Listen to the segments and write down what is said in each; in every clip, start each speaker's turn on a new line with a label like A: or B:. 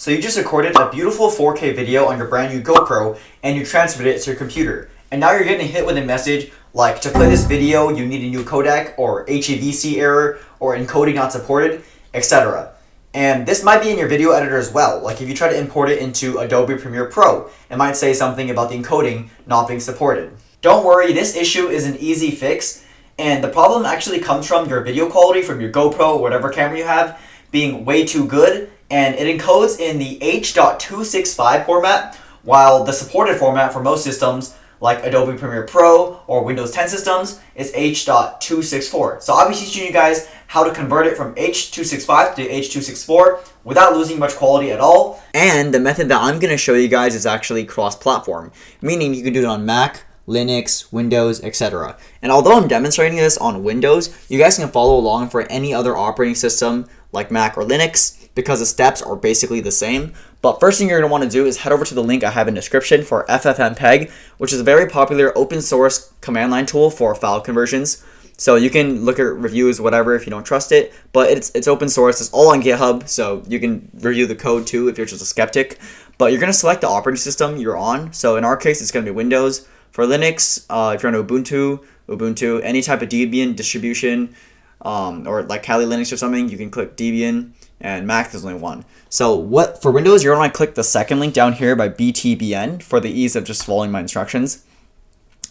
A: So you just recorded a beautiful 4K video on your brand new GoPro and you transferred it to your computer. And now you're getting hit with a message like, to play this video you need a new codec, or HEVC error, or encoding not supported, etc. And this might be in your video editor as well. Like if you try to import it into Adobe Premiere Pro, it might say something about the encoding not being supported. Don't worry, this issue is an easy fix, and the problem actually comes from your video quality from your GoPro or whatever camera you have being way too good, and it encodes in the H.265 format, while the supported format for most systems like Adobe Premiere Pro or Windows 10 systems is H.264. So I'll be teaching you guys how to convert it from H.265 to H.264 without losing much quality at all. And the method that I'm going to show you guys is actually cross-platform, meaning you can do it on Mac, Linux, Windows, etc. And although I'm demonstrating this on Windows, you guys can follow along for any other operating system like Mac or Linux, because the steps are basically the same. But first thing you're going to want to do is head over to the link I have in the description for FFmpeg, which is a very popular open source command line tool for file conversions. So you can look at reviews, whatever, if you don't trust it, but it's open source. It's all on GitHub, so you can review the code too if you're just a skeptic. But you're going to select the operating system you're on. So in our case, it's going to be Windows. For Linux, if you're on Ubuntu, any type of Debian distribution, or like Kali Linux or something, you can click Debian. And Mac, there's only one. So for Windows, you're going to want to click the second link down here by BTBN for the ease of just following my instructions.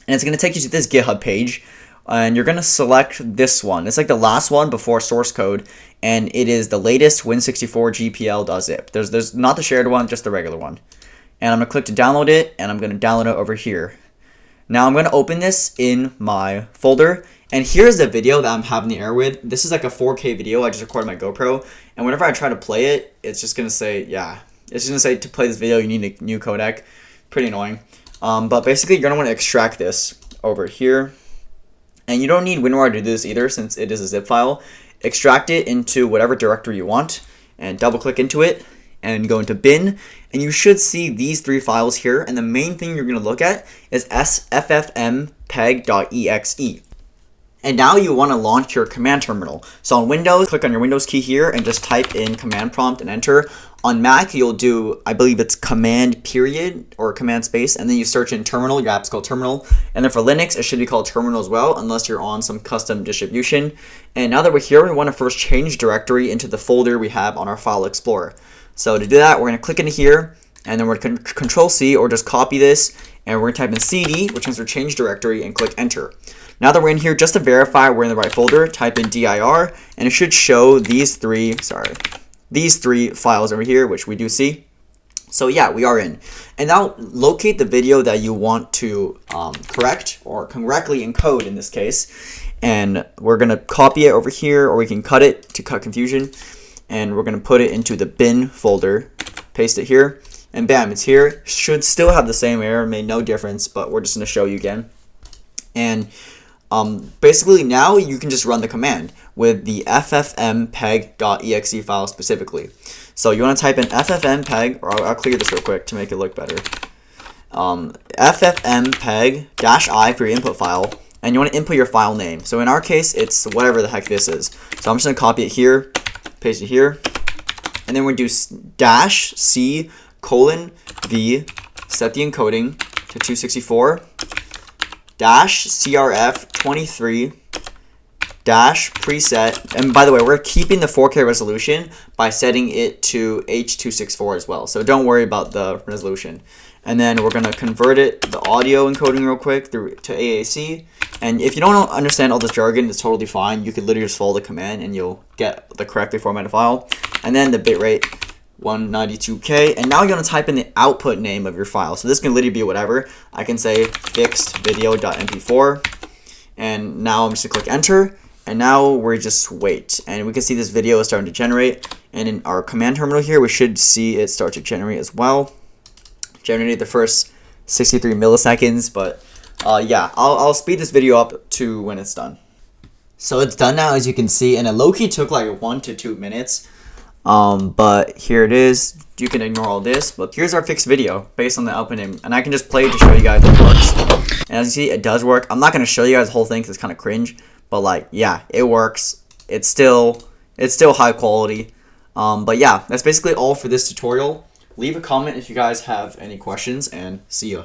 A: And it's going to take you to this GitHub page. And you're going to select this one. It's like the last one before source code. And it is the latest Win64 GPL.zip. There's not the shared one, just the regular one. And I'm going to click to download it. And I'm going to download it over here. Now I'm going to open this in my folder. And here's the video that I'm having the error with. This is like a 4K video I just recorded my GoPro. And whenever I try to play it, it's just going to say, it's just going to say to play this video, you need a new codec. Pretty annoying. But basically, you're going to want to extract this over here. And you don't need WinRAR to do this either, since it is a zip file. Extract it into whatever directory you want. And double click into it. And go into bin. And you should see these three files here. And the main thing you're going to look at is FFmpeg.exe. And now you want to launch your command terminal. So on Windows, click on your Windows key here and just type in command prompt and enter. On Mac, you'll do, I believe it's command period or command space, and then you search in terminal. Your app's called terminal. And then for Linux, it should be called terminal as well, unless you're on some custom distribution. And now that we're here, we want to first change directory into the folder we have on our file explorer. So to do that, we're going to click into here, and then we're going to Control C or just copy this, and we're going to type in CD, which means for change directory, and click enter. Now that we're in here, just to verify we're in the right folder, type in dir, and it should show these three files over here, which we do see. So yeah, we are in. And now locate the video that you want to correct or correctly encode in this case. And we're going to copy it over here, or we can cut it to cut confusion. And we're going to put it into the bin folder, paste it here, and bam, it's here. Should still have the same error, made no difference, but we're just going to show you again. And basically now you can just run the command with the FFmpeg.exe file specifically. So you want to type in FFmpeg, or I'll clear this real quick to make it look better. FFmpeg-i for your input file, and you want to input your file name. So in our case, it's whatever the heck this is. So I'm just going to copy it here, paste it here, and then we're going to do -c:\v, set the encoding to 264, -crf23 preset, and by the way, we're keeping the 4K resolution by setting it to H.264 as well, so don't worry about the resolution. And then we're going to convert it, the audio encoding real quick, through to AAC. And if you don't understand all this jargon, it's totally fine. You could literally just follow the command and you'll get the correctly formatted file. And then the bitrate 192K, and now you're going to type in the output name of your file. So this can literally be whatever. I can say fixed video.mp4, and now I'm just going to click enter, and now we just wait, and we can see this video is starting to generate. And in our command terminal here, we should see it start to generate as well. Generated the first 63 milliseconds, but yeah, I'll speed this video up to when it's done. So it's done now, as you can see, and it low-key took like 1 to 2 minutes. But here it is. You can ignore all this, but here's our fixed video based on the output name, and I can just play it to show you guys it works. And as you see, it does work. I'm not going to show you guys the whole thing because it's kind of cringe, but like, yeah, it works. It's still high quality. But yeah, that's basically all for this tutorial. Leave a comment if you guys have any questions, and see ya.